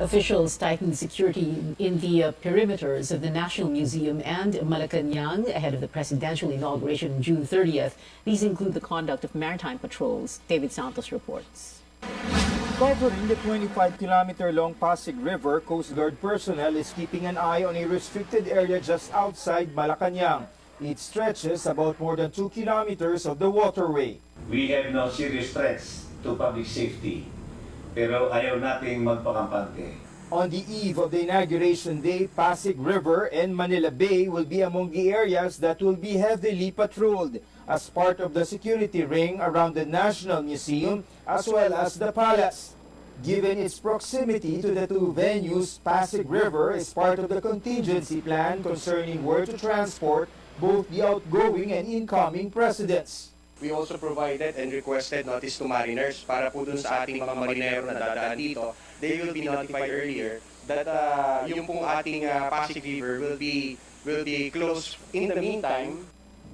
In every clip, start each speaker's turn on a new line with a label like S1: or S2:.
S1: Officials tightened security in the perimeters of the National Museum and Malacanang ahead of the presidential inauguration on June 30th. These include the conduct of maritime patrols. David Santos reports.
S2: Covering the 25-kilometer-long Pasig River, Coast Guard personnel is keeping an eye on a restricted area just outside Malacanang. It stretches about more than 2 kilometers of the waterway.
S3: We have no serious threats to public safety, pero ayaw nating magpakampante.
S2: On the eve of the inauguration day, Pasig River and Manila Bay will be among the areas that will be heavily patrolled as part of the security ring around the National Museum as well as the palace. Given its proximity to the two venues, Pasig River is part of the contingency plan concerning where to transport both the outgoing and incoming presidents.
S4: We also provided and requested notice to mariners para po dun sa ating mga marinero na dadaan dito. They will be notified earlier that yung pong ating Pasig River will be closed. In the meantime,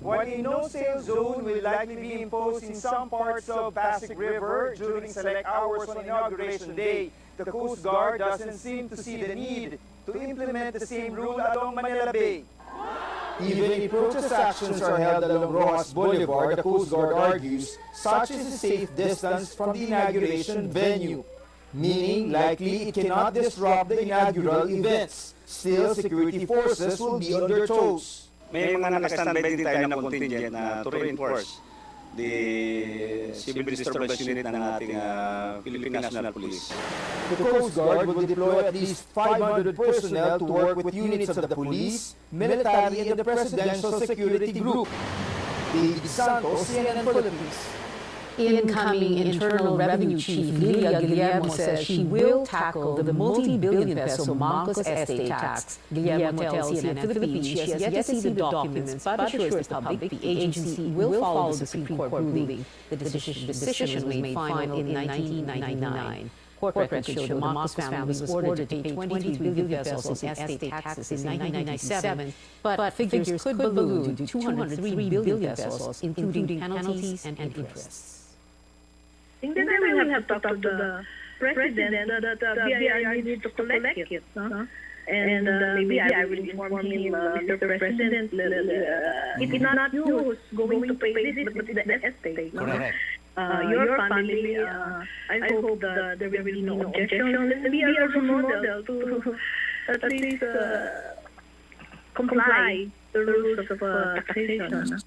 S2: While a no-sail zone will likely be imposed in some parts of Pasig River during select hours on Inauguration Day, the Coast Guard doesn't seem to see the need to implement the same rule along Manila Bay. Even if protest actions are held along Rojas Boulevard, the Coast Guard argues such is a safe distance from the inauguration venue, meaning likely it cannot disrupt the inaugural events. Still, security forces will be on their toes.
S4: may mga naka-standby din tayo na contingent na to reinforce the civil disturbance unit ng ating Philippine National Police.
S2: The Coast Guard will deploy at least 500 personnel to work with units of the police, military, and the Presidential Security Group. David Santos, CNN Philippines.
S1: Incoming Internal Revenue Chief Lilia Guillermo says she will tackle the multi-billion peso Marcos estate tax. Guillermo tells CNN Philippines she has yet to see the documents but assures the public the agency will follow the Supreme Court ruling. The decision was made final in 1999. Court records show the Marcos family was ordered to pay 23 billion pesos in estate taxes in 1997, but figures could balloon to 203 billion pesos, including penalties and interests.
S5: I think then I will have to talk to the president that BIR needs to collect it. And maybe I will inform him, Mr. President, it's not you who's going to pay this, but it's the estate.
S4: Correct.
S5: Your family, I hope that there will be no objection. Let me also model to at least comply the rules of taxation.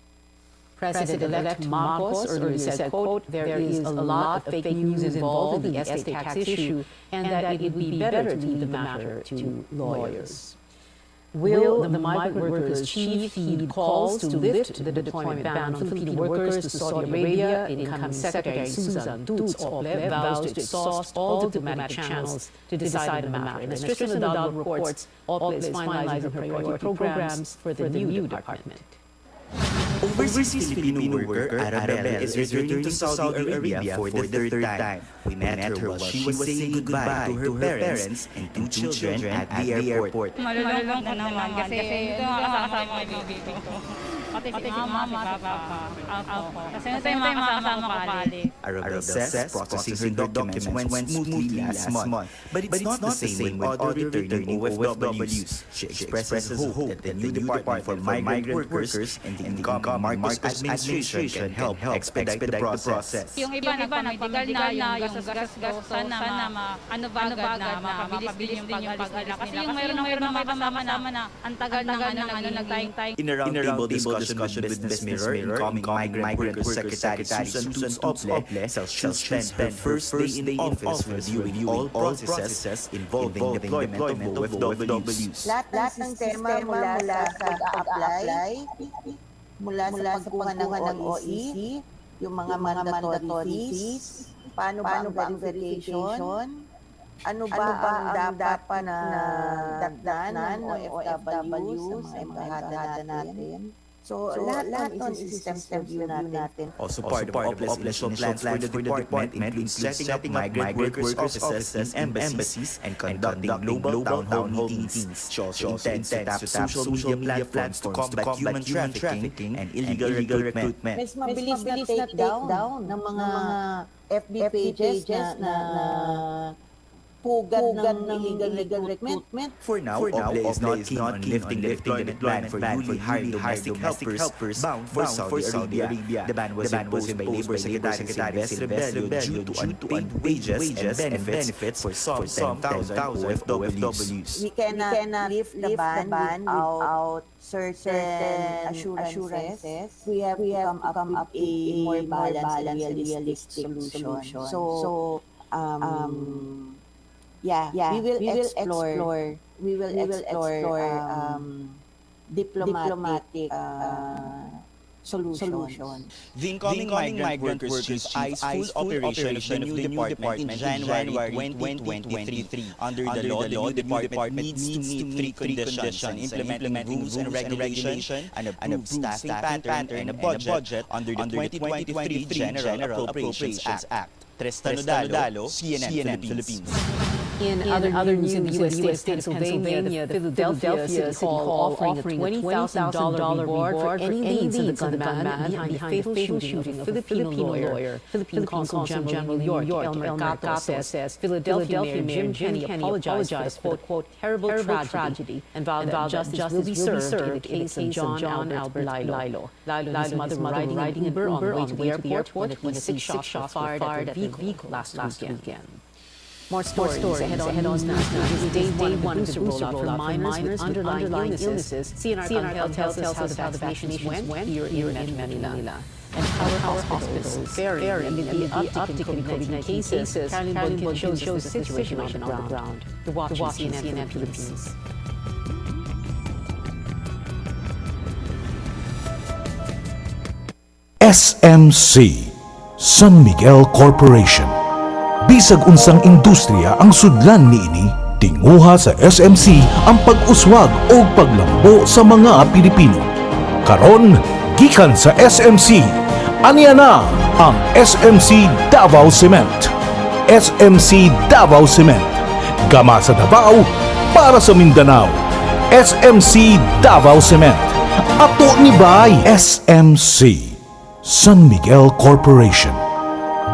S1: President-elect Marcos earlier said, quote, there is a lot of fake news involved in the estate tax issue and that it would be better to leave the matter to lawyers. Will the migrant workers' chief heed calls to lift the deployment ban on Filipino workers to Saudi Arabia? Incoming Secretary Susan Dutz Ople vows to exhaust all diplomatic channels to decide on the matter. And as Tristan Nadal reports, Ople is finalizing her priority programs for the new department.
S6: Overseas Filipino worker Arabella is returning to Saudi Arabia for the third time. We met her while she was saying goodbye to her parents and two children at the airport.
S7: Malulungkot na naman kasi ito ang kasama ko yung baby ko. Pati si mama, si papa. Ako. Kasi ito yung mga kasama ko pali.
S6: Arabella says processing her documents went smoothly last month. But it's not the same with other returning OFWs. She expresses hope that the new Department for Migrant Workers and the incoming Marcos administration can help expedite the process.
S7: Yung iba nagpamitigal na yung gasgas-gas sana ano ba na mapabilis din yung pag-alis nila. Kasi yung mayroon mga kasama na ang tagal ng nagtayong.
S6: In a roundtable discussion with Ms. Mirror, incoming Migrant Workers Secretary Susan Dutz Ople says she'll spend her first day in the office reviewing all processes involving the deployment of OFWs.
S8: Lahat ng tema mula sa pag-apply, mula sa pagkuha ng OEC, yung mga mandatory fees, paano ba ang verification, ano ba ang dapat na dagdanan ng OFW sa mga hada natin. So lahat ng systems review natin.
S6: Also part of initial plans for the department includes setting up migrant workers offices in embassies and conducting global town hall meetings. She also intends to tap social media platforms to combat human trafficking and illegal recruitment.
S8: Mas mabilis na take down ng mga FB pages na pugad ng illegal recruitment.
S6: For now, Oble is not keen on lifting the deployment ban for newly hired domestic helpers bound for Saudi Arabia. The ban was imposed by Labor Secretary Silvestre Rebello due to unpaid wages and benefits for some 10,000 OFWs.
S8: We cannot lift the ban without certain assurances. We have to come up with a more balanced and realistic solution. So, we will explore diplomatic solution.
S6: The incoming migrant workers eyes full operation of the new department in January 2023. Under the law, the new department needs to meet three conditions: implementing rules and regulation, an approved staffing pattern, and a budget under the 2023 General Appropriations Act. Tristan Nodalo, CNN Philippines.
S1: In other news, in the U.S. state of Pennsylvania, the Philadelphia City Hall offering a $20,000 reward for any leads of the gunman behind the fatal shooting of a Filipino lawyer. Philippine Consul General New York, Elmer Cato, says Philadelphia Mayor Jim Kenney apologized for the, quote, terrible tragedy and vowed that justice will be served in the case of John Albert Lilo. Lilo and his mother were riding Uber on the way to the airport when 6 shots were fired at the vehicle last weekend. More stories ahead on News Now. This is day one of the booster rollout for minors with underlying illnesses. CNR tells us how the vaccinations went here in Manila. And our hospitals faring amid the uptick in COVID-19 cases. Caroline Bonkin shows us the situation on the ground. You're watching CNN Philippines.
S9: SMC, San Miguel Corporation. Bisag unsang industriya ang sudlan niini, tinguha sa SMC ang pag-uswag o paglambo sa mga Pilipino. Karon, gikan sa SMC, aniya na ang SMC Davao Cement. SMC Davao Cement, gama sa Davao para sa Mindanao. SMC Davao Cement, ato ni Bay. SMC, San Miguel Corporation.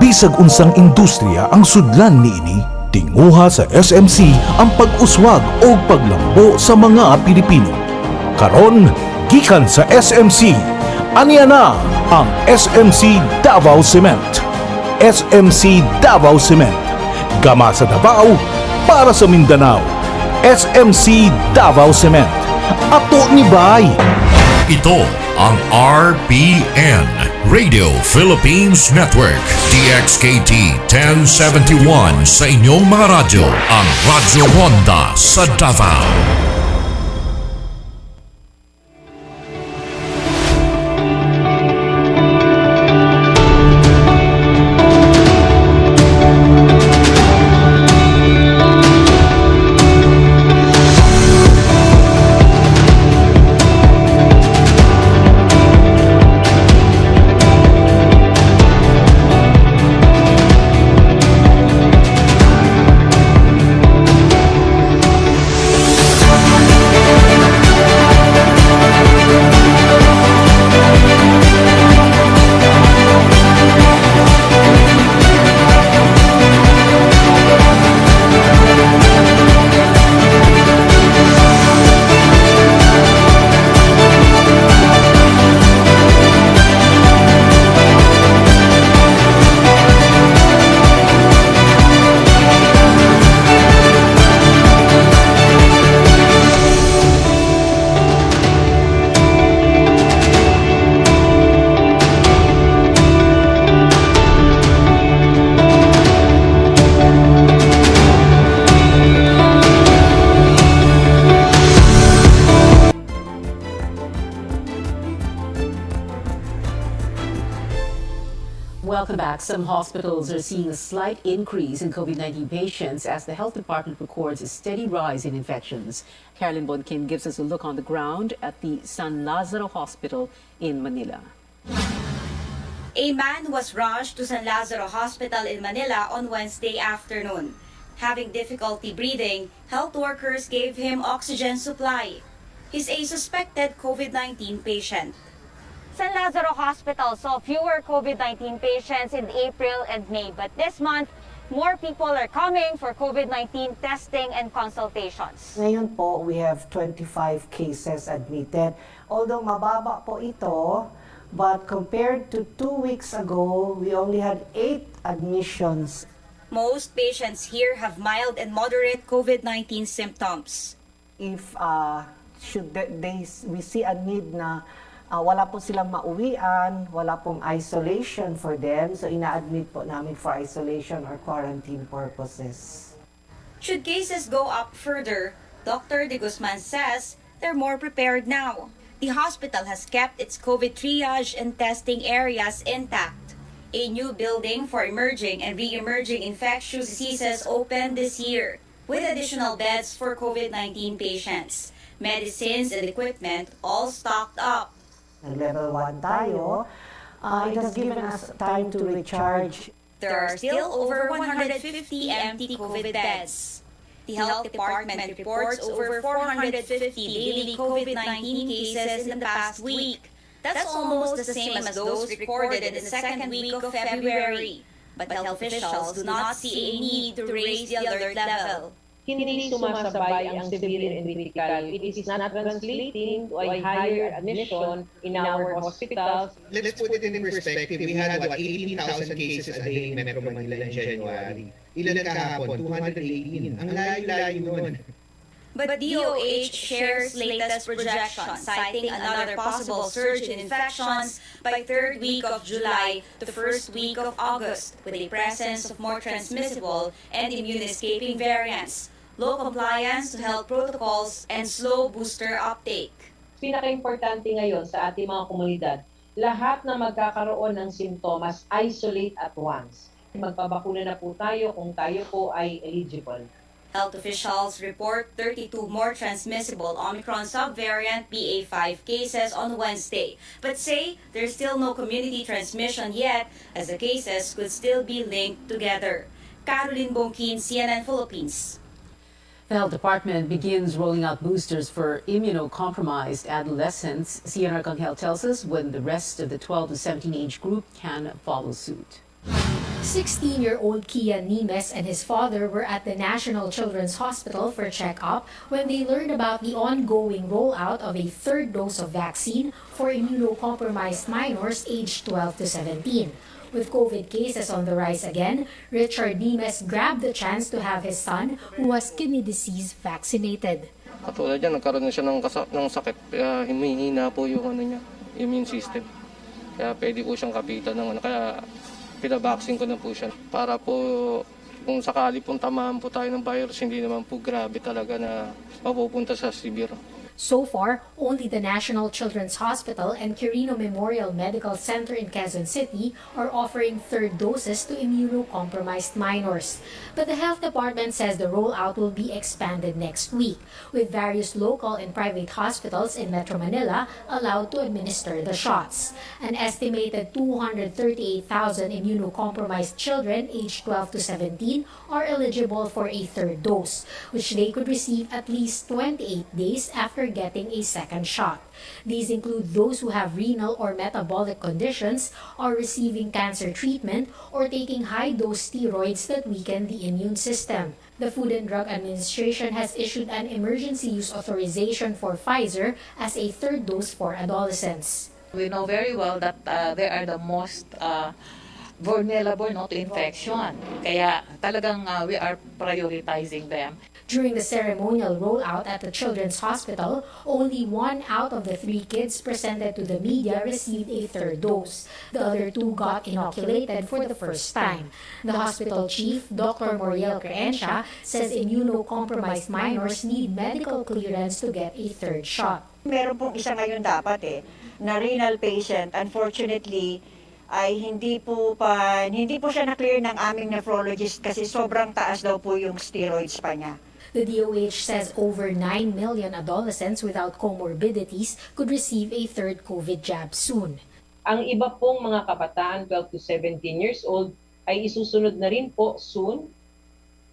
S9: Bisag unsang industriya ang sudlan niini, tinguha sa SMC ang pag-uswag o paglambo sa mga Pilipino. Karon, gikan sa SMC, aniya na ang SMC Davao Cement. SMC Davao Cement, gama sa Davao para sa Mindanao. SMC Davao Cement, ato ni Bay.
S10: Ito ang RPN, Radio Philippines Network, DXKT 1071 sa inyong mga radyo, ang Radyo Ronda sa Davao.
S1: Welcome back. Some hospitals are seeing a slight increase in COVID-19 patients as the health department records a steady rise in infections. Caroline Bonkin gives us a look on the ground at the San Lazaro Hospital in Manila.
S11: A man was rushed to San Lazaro Hospital in Manila on Wednesday afternoon. Having difficulty breathing, health workers gave him oxygen supply. He's a suspected COVID-19 patient.
S12: San Lazaro Hospital saw fewer COVID-19 patients in April and May, but this month, more people are coming for COVID-19 testing and consultations.
S13: Ngayon po, we have 25 cases admitted. Although mababa po ito, but compared to 2 weeks ago, we only had 8 admissions.
S11: Most patients here have mild and moderate COVID-19 symptoms.
S13: If we see a need na wala po silang mauwian, wala pong isolation for them, so ina-admit po namin for isolation or quarantine purposes.
S11: Should cases go up further, Dr. De Guzman says they're more prepared now. The hospital has kept its COVID triage and testing areas intact. A new building for emerging and re-emerging infectious diseases opened this year, with additional beds for COVID-19 patients. Medicines and equipment all stocked up.
S13: Level 1 tayo. It has given us time to recharge.
S11: There are still over 150 empty COVID beds. The Health Department reports over 450 daily COVID-19 cases in the past week. That's almost the same as those recorded in the second week of February. But health officials do not see a need to raise the alert level.
S14: Hindi sumasabay ang severe and critical. It is not translating to a higher admission in our hospitals.
S15: Let's put it in perspective. We had 18,000 cases a day in Metro Manila in January. Ilan kahapon? 218. Ang layo-layo nun.
S11: But DOH shares latest projections, citing another possible surge in infections by third week of July to first week of August, with a presence of more transmissible and immune-escaping variants, low compliance to health protocols, and slow booster uptake.
S14: Pinaka-importante ngayon sa ating mga komunidad, lahat na magkakaroon ng simptomas, isolate at once. Magpabakuna na po tayo kung tayo po ay eligible.
S11: Health officials report 32 more transmissible Omicron subvariant BA.5 cases on Wednesday, but say there's still no community transmission yet, as the cases could still be linked together. Caroline Bongkin, CNN Philippines.
S1: The Health Department begins rolling out boosters for immunocompromised adolescents. CNN Arcangel tells us when the rest of the 12 to 17 age group can follow suit.
S16: 16-year-old Kian Nimes and his father were at the National Children's Hospital for check-up when they learned about the ongoing rollout of a third dose of vaccine for immunocompromised minors aged 12 to 17. With COVID cases on the rise again, Richard Nimes grabbed the chance to have his son, who has kidney disease, vaccinated.
S17: Katulad yan, nagkaroon na siya ng sakit, kaya humihina po yung immune system. Kaya pwede po siyang kapitan ng kaya pinabaksin ko na po siya. Para po kung sakali pong tamaan po tayo ng virus, hindi naman po grabe talaga na mapupunta sa severe.
S16: So far, only the National Children's Hospital and Quirino Memorial Medical Center in Quezon City are offering third doses to immunocompromised minors. But the Health Department says the rollout will be expanded next week, with various local and private hospitals in Metro Manila allowed to administer the shots. An estimated 238,000 immunocompromised children aged 12 to 17 are eligible for a third dose, which they could receive at least 28 days after getting a second shot. These include those who have renal or metabolic conditions, are receiving cancer treatment, or taking high-dose steroids that weaken the immune system. The Food and Drug Administration has issued an emergency use authorization for Pfizer as a third dose for adolescents.
S18: We know very well that they are the most vulnerable to infection. Kaya talagang we are prioritizing them.
S16: During the ceremonial rollout at the Children's Hospital, only 1 out of the 3 kids presented to the media received a third dose. The other 2 got inoculated for the first time. The hospital chief, Dr. Moriel Creencia, says immunocompromised minors need medical clearance to get a third shot.
S19: Meron pong isa ngayon dapat na renal patient. Unfortunately, ay hindi po siya na-clear ng aming nephrologist kasi sobrang taas daw po yung steroids pa niya.
S16: The DOH says over 9 million adolescents without comorbidities could receive a third COVID jab soon.
S14: Ang iba pong mga kabataan 12 to 17 years old ay isusunod na rin po soon,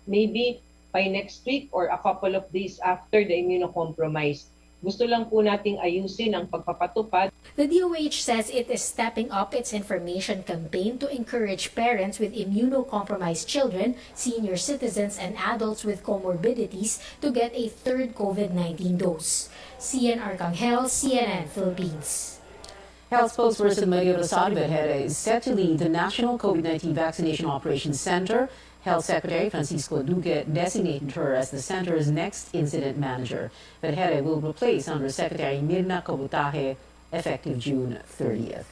S14: maybe by next week or a couple of days after the immunocompromised. Gusto lang po nating ayusin ang pagpapatupad.
S16: The DOH says it is stepping up its information campaign to encourage parents with immunocompromised children, senior citizens, and adults with comorbidities to get a third COVID-19 dose. Cian Arcangel, CNN Philippines.
S1: Health spokesperson Maria Rosario Vergara is set to lead the National COVID-19 Vaccination Operations Center. Health Secretary Francisco Duque designated her as the center's next incident manager. Vergara will replace Undersecretary Mirna Kabutahe effective June 30th.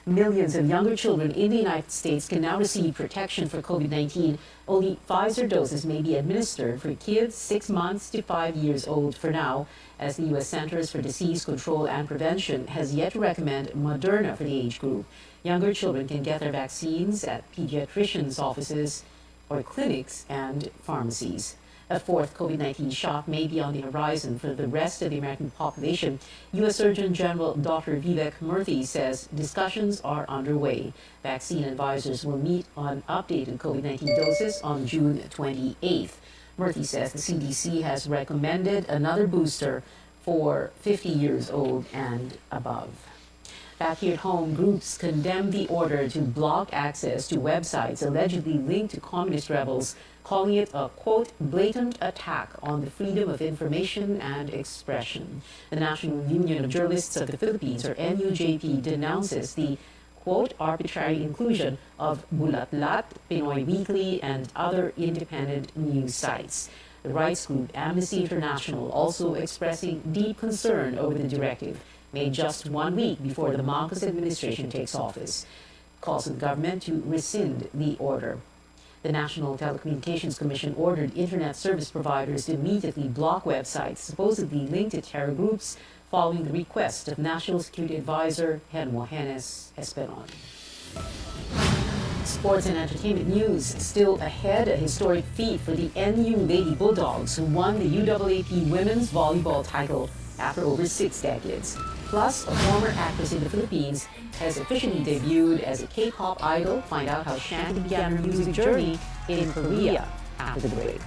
S1: Millions of younger children in the United States can now receive protection for COVID-19. Only Pfizer doses may be administered for kids 6 months to 5 years old for now, as the U.S. Centers for Disease Control and Prevention has yet to recommend Moderna for the age group. Younger children can get their vaccines at pediatricians' offices or clinics and pharmacies. A fourth COVID-19 shot may be on the horizon for the rest of the American population. U.S. Surgeon General Dr. Vivek Murthy says discussions are underway. Vaccine advisors will meet on updated COVID-19 doses on June 28th. Murthy says the CDC has recommended another booster for 50 years old and above. Back here at home, groups condemned the order to block access to websites allegedly linked to communist rebels, calling it a, quote, blatant attack on the freedom of information and expression. The National Union of Journalists of the Philippines, or NUJP, denounces the, quote, arbitrary inclusion of Bulatlat, Pinoy Weekly, and other independent news sites. The rights group Amnesty International also expressing deep concern over the directive, made just 1 week before the Marcos administration takes office, calls on the government to rescind the order. The National Telecommunications Commission ordered internet service providers to immediately block websites supposedly linked to terror groups following the request of National Security Advisor Hermogenes Esperon. Sports and entertainment news. Still ahead, a historic feat for the NU Lady Bulldogs, who won the UAAP Women's Volleyball title after over 6 decades. Plus, a former actress in the Philippines has officially debuted as a K-pop idol. Find out how Shanti began her music journey in Korea after the break.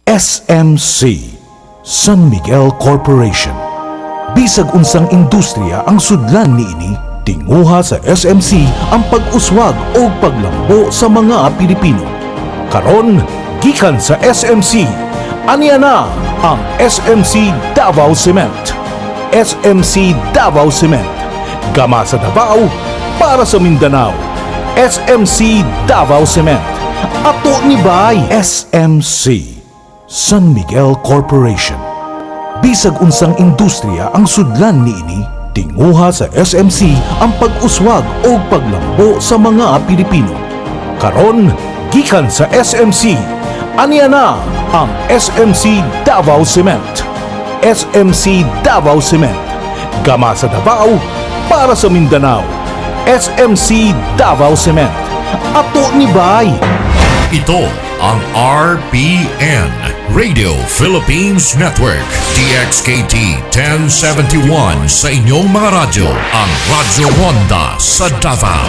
S9: SMC, San Miguel Corporation. Bisag unsang industriya ang sudlan niini, tinguha sa SMC ang pag-uswag o paglambo sa mga Pilipino. Karon, gikan sa SMC, aniya na ang SMC Davao Cement. SMC Davao Cement, gama sa Davao para sa Mindanao. SMC Davao Cement, ato ni bay. SMC, San Miguel Corporation. Bisag unsang industriya ang sudlan niini, tinguha sa SMC ang pag-uswag o paglambo sa mga Pilipino. Karon, gikan sa SMC, aniya na ang SMC Davao Cement. SMC Davao Cement, gama sa Davao para sa Mindanao. SMC Davao Cement, ato ni bay.
S10: Ito ang RBN, Radio Philippines Network, DXKT 1071 sa inyong mga radyo, ang Radyo Ronda sa Davao.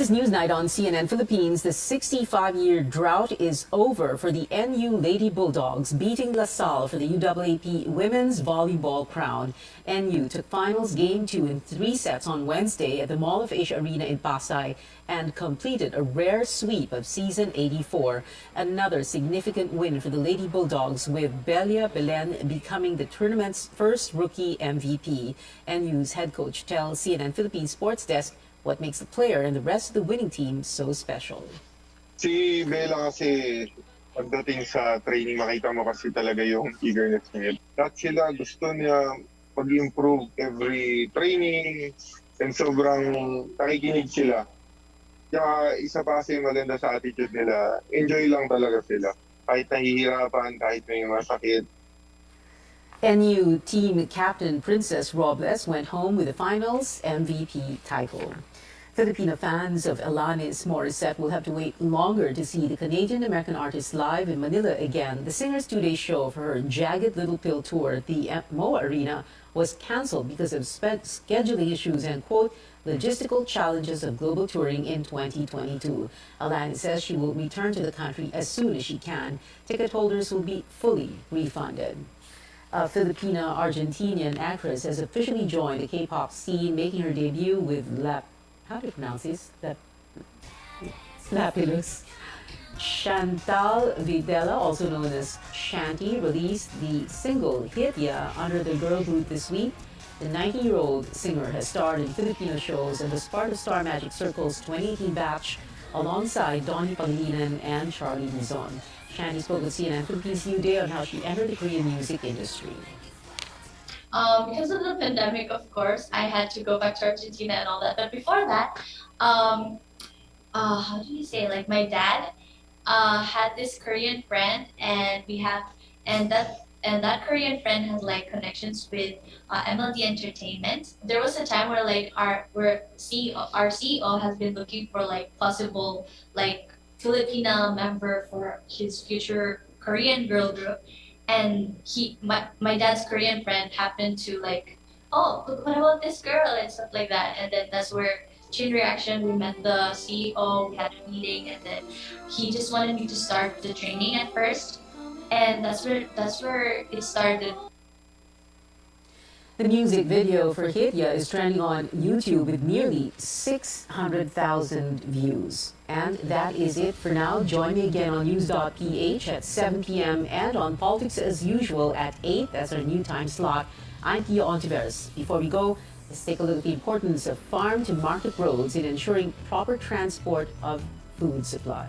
S1: is Newsnight on CNN Philippines. The 65-year drought is over for the NU Lady Bulldogs, beating LaSalle for the UAAP Women's Volleyball crown. NU took finals Game 2 in 3 sets on Wednesday at the Mall of Asia Arena in Pasay and completed a rare sweep of season 84. Another significant win for the Lady Bulldogs, with Belia Belen becoming the tournament's first rookie MVP. NU's head coach tells CNN Philippines Sports Desk what makes the player and the rest of the winning team so special.
S20: Si Bella kasi, pagdating sa training, makita mo kasi talaga yung eagerness niya. Lahat sila gusto niya mag-improve every training and sobrang nakikinig sila. Kaya isa pa kasi maganda sa attitude nila, enjoy lang talaga sila. Kahit nahihirapan, kahit may masakit.
S1: NU team captain Princess Robles went home with the finals MVP title. Filipino fans of Alanis Morissette will have to wait longer to see the Canadian-American artist live in Manila again. The singer's 2-day show for her Jagged Little Pill tour at the MOA Arena was cancelled because of scheduling issues and, quote, logistical challenges of global touring in 2022. Alanis says she will return to the country as soon as she can. Ticket holders will be fully refunded. A Filipina-Argentinian actress has officially joined the K-pop scene, making her debut with how do you pronounce this? Lapillus. Chantal Videla, also known as Shanti, released the single Hit Ya under the girl group this week. The 90-year-old singer has starred in Filipino shows and was part of Star Magic Circle's 2018 batch alongside Donnie Pangilinan and Charlie Dizon. Shanti spoke with CNN Philippines New Day on how she entered the Korean music industry.
S21: Because of the pandemic, of course, I had to go back to Argentina and all that. But before that, how do you say? Like my dad had this Korean friend, and that Korean friend has like connections with MLD Entertainment. There was a time where our CEO has been looking for like possible like Filipina member for his future Korean girl group. And my dad's Korean friend happened to like, oh, look, what about this girl and stuff like that. And then that's where Chain Reaction, we met the CEO, we had a meeting, and then he just wanted me to start the training at first. And that's where it started.
S1: The music video for Hit Ya is trending on YouTube with nearly 600,000 views. And that is it for now. Join me again on news.ph at 7 p.m. and on Politics as usual at 8. That's our new time slot. I'm Pia Ontiveros. Before we go, let's take a look at the importance of farm-to-market roads in ensuring proper transport of food supply.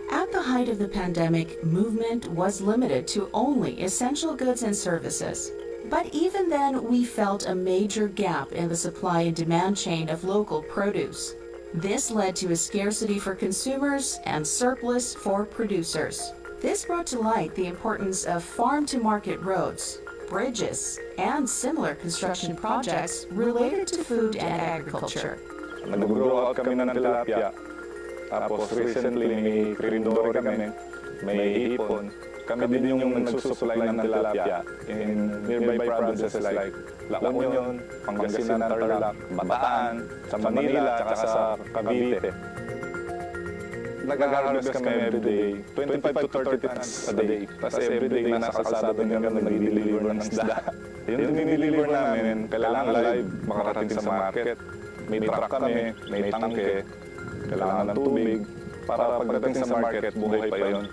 S22: At the height of the pandemic, movement was limited to only essential goods and services. But even then, we felt a major gap in the supply and demand chain of local produce. This led to a scarcity for consumers and surplus for producers. This brought to light the importance of farm-to-market roads, bridges, and similar construction projects related to food and agriculture.
S23: Nag-grow out kami ng tilapia. Tapos recently may Crindore kami, may hipon. Kami din yung nagsusupply ng tilapia in nearby provinces like La Union, Pangasinan, Tarlac, Bataan, sa Manila, at sa Cavite. Nag-harvest kami everyday, 25 to 30 tons a day. Tapos everyday nasa kalsada din kami nag-deliver ng isda. Yung dinideliver namin, kailangan live makarating sa market. May truck kami, may tangke, kailangan ng tubig. Para pagdating sa market, buhay pa yun.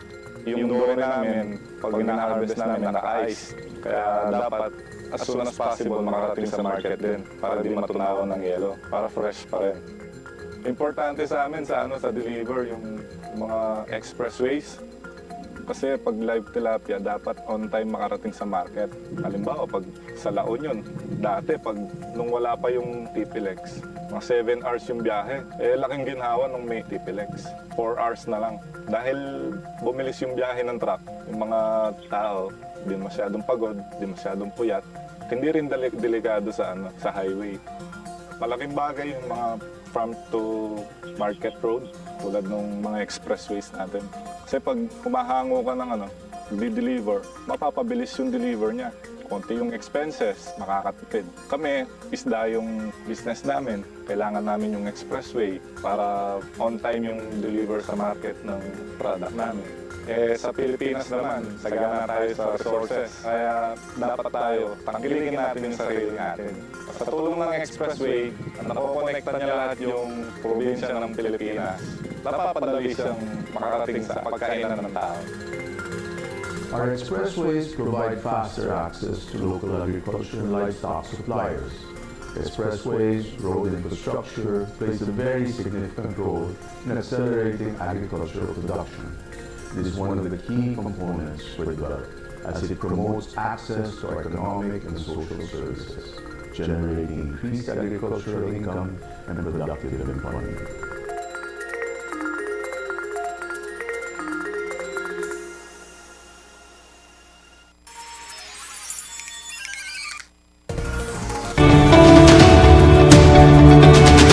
S23: Yung dore namin, pag ina-harvest namin, naka-ice. Kaya dapat as soon as possible makarating sa market din para di matunawan ng yelo, para fresh pa rin. Importante sa amin sa deliver yung mga expressways. Kasi pag live tilapia, dapat on time makarating sa market. Halimbawa, pag sa La Union, dati nung wala pa yung TPLEX, mga 7 hours yung biyahe. Laking ginhawa nung may TPLEX. 4 hours na lang. Dahil bumilis yung biyahe ng truck, yung mga tao, di masyadong pagod, di masyadong puyat. Hindi rin delikado sa highway. Malaking bagay yung mga farm to market road, tulad ng mga expressways natin. Kasi pag humahango ka ng di-deliver, mapapabilis yung deliver niya. Konti yung expenses, makakatipid. Kami, isda yung business namin. Kailangan namin yung expressway para on time yung deliver sa market ng product namin. Sa Pilipinas naman, sagana tayo sa resources. Kaya dapat tayo, tangkilikin natin yung sarili natin. Sa tulong ng expressway, nakokonekta niya lahat yung probinsya ng Pilipinas. Napapadali siyang makarating sa pagkainan ng tao.
S9: Our expressways provide faster access to local agriculture and livestock suppliers. Expressways, road infrastructure plays a very significant role in accelerating agricultural production. It is one of the key components for development, as it promotes access to economic and social services, generating increased agricultural income and productive employment.